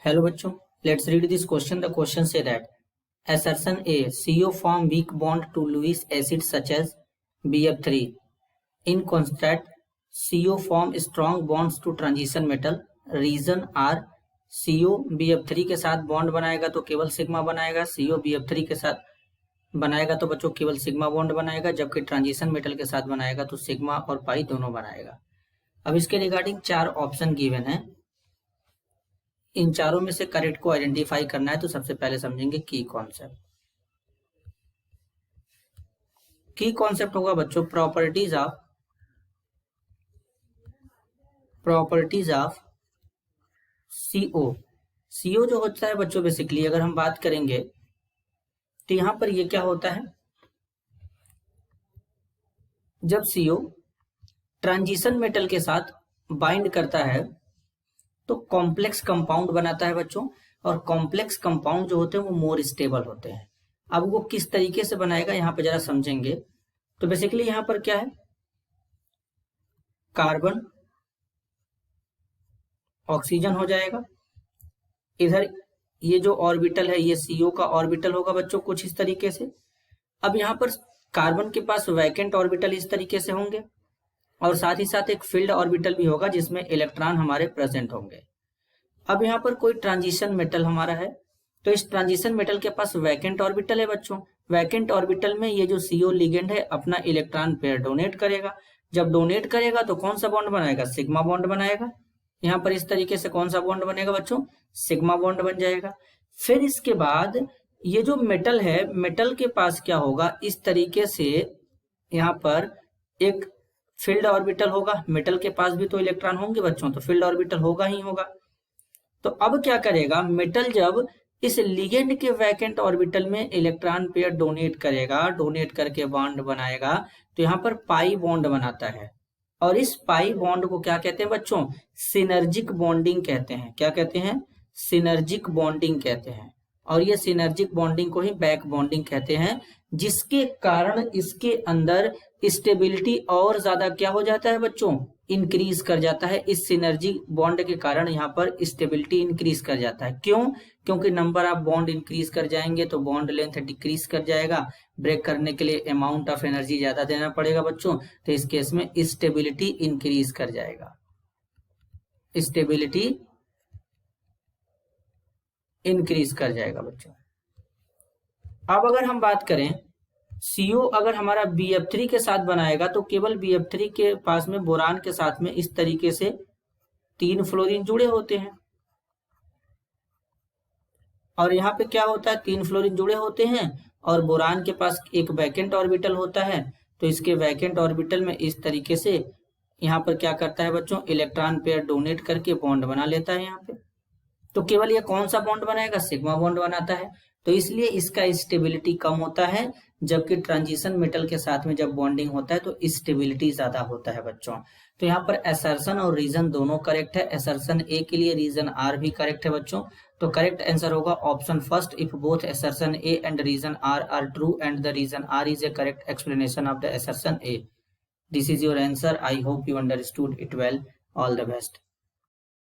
Hello बच्चों, let's read this question. The question say that assertion A, CO form weak bond to Lewis acid such as BF3. In contrast, CO form strong bonds to transition metal. Reason R, CO BF3 के साथ bond बनाएगा तो केवल sigma बनाएगा, CO BF3 के साथ बनाएगा तो बच्चों केवल सिग्मा बॉन्ड बनाएगा, जबकि ट्रांजिशन मेटल के साथ बनाएगा तो सिग्मा और पाई दोनों बनाएगा. अब इसके रिगार्डिंग 4 ऑप्शन गिवन है. इन चारों में से करेक्ट को आइडेंटिफाई करना है. तो सबसे पहले समझेंगे की कॉन्सेप्ट. की कॉन्सेप्ट होगा बच्चों प्रॉपर्टीज ऑफ CO. CO जो होता है बच्चों बेसिकली अगर हम बात करेंगे तो यहां पर ये क्या होता है, जब CO ट्रांजिशन मेटल के साथ बाइंड करता है तो कॉम्प्लेक्स कंपाउंड बनाता है बच्चों. और कॉम्प्लेक्स कंपाउंड जो होते हैं वो मोर स्टेबल होते हैं. अब वो किस तरीके से बनाएगा यहाँ पे जरा समझेंगे. तो बेसिकली यहाँ पर क्या है, कार्बन ऑक्सीजन हो जाएगा. इधर ये जो ऑर्बिटल है ये CO का ऑर्बिटल होगा बच्चों कुछ इस तरीके से. अब यहाँ पर कार्बन के पास वैकेंट ऑर्बिटल इस तरीके से होंगे और साथ ही साथ एक फील्ड ऑर्बिटल भी होगा जिसमें इलेक्ट्रॉन हमारे प्रेजेंट होंगे. अब यहाँ पर कोई ट्रांजिशन मेटल हमारा है तो इस ट्रांजिशन मेटल के पास वैकेंट ऑर्बिटल है बच्चों. वैकेंट ऑर्बिटल में ये जो CO लिगेंड है अपना इलेक्ट्रॉन पेयर डोनेट करेगा. जब डोनेट करेगा तो कौन सा बॉन्ड बनाएगा, सिग्मा बॉन्ड बनाएगा. यहाँ पर इस तरीके से कौन सा बॉन्ड बनेगा बच्चों, सिग्मा बॉन्ड बन जाएगा. फिर इसके बाद ये जो मेटल है, मेटल के पास क्या होगा, इस तरीके से यहाँ पर एक फील्ड ऑर्बिटल होगा. मेटल के पास भी तो इलेक्ट्रॉन होंगे बच्चों, तो फील्ड ऑर्बिटल होगा ही होगा. तो अब क्या करेगा, मेटल जब इस लिगेंड के वैकेंट ऑर्बिटल में इलेक्ट्रॉन पेयर डोनेट करेगा, डोनेट करके बॉन्ड बनाएगा तो यहाँ पर पाई बॉन्ड बनाता है. और इस पाई बॉन्ड को क्या कहते हैं बच्चों, सिनर्जिक बॉन्डिंग कहते हैं. क्या कहते हैं, सिनर्जिक बॉन्डिंग कहते हैं. और ये सिनर्जिक बॉन्डिंग को ही बैक बॉन्डिंग कहते हैं, जिसके कारण इसके अंदर स्टेबिलिटी और ज्यादा क्या हो जाता है बच्चों, इंक्रीज कर जाता है. इस सिनर्जी बॉन्ड के कारण यहाँ पर स्टेबिलिटी इंक्रीज कर जाता है. क्यों, क्योंकि नंबर ऑफ बॉन्ड इंक्रीज कर जाएंगे तो बॉन्ड लेंथ डिक्रीज कर जाएगा. ब्रेक करने के लिए अमाउंट ऑफ एनर्जी ज्यादा देना पड़ेगा बच्चों. तो इस केस में स्टेबिलिटी इंक्रीज कर जाएगा, स्टेबिलिटी इंक्रीज कर जाएगा बच्चों. अब अगर हम बात करें CO अगर हमारा BF3 के साथ बनाएगा तो केवल BF3 के पास में बोरान के साथ में इस तरीके से 3 फ्लोरीन जुड़े होते हैं. और यहाँ पे क्या होता है, 3 फ्लोरीन जुड़े होते हैं और बोरान के पास एक वैकेंट ऑर्बिटल होता है. तो इसके वैकेंट ऑर्बिटल में इस तरीके से यहाँ पर क्या करता है बच्चों, इलेक्ट्रॉन पेयर डोनेट करके बॉन्ड बना लेता है यहाँ पे. तो केवल ये कौन सा बॉन्ड बनाएगा, सिग्मा बॉन्ड बनाता है. तो इसलिए इसका स्टेबिलिटी कम होता है, जबकि ट्रांजिशन मेटल के साथ में जब बॉन्डिंग होता है तो स्टेबिलिटी ज्यादा होता है बच्चों. तो यहाँ पर असर्शन और रीजन दोनों करेक्ट है. असर्शन A के लिए रीजन R भी करेक्ट है बच्चों. तो करेक्ट आंसर होगा option first, if both assertion A and reason R are true and the reason R is a correct explanation of the assertion A. This is your answer. I hope you understood it well. All the best.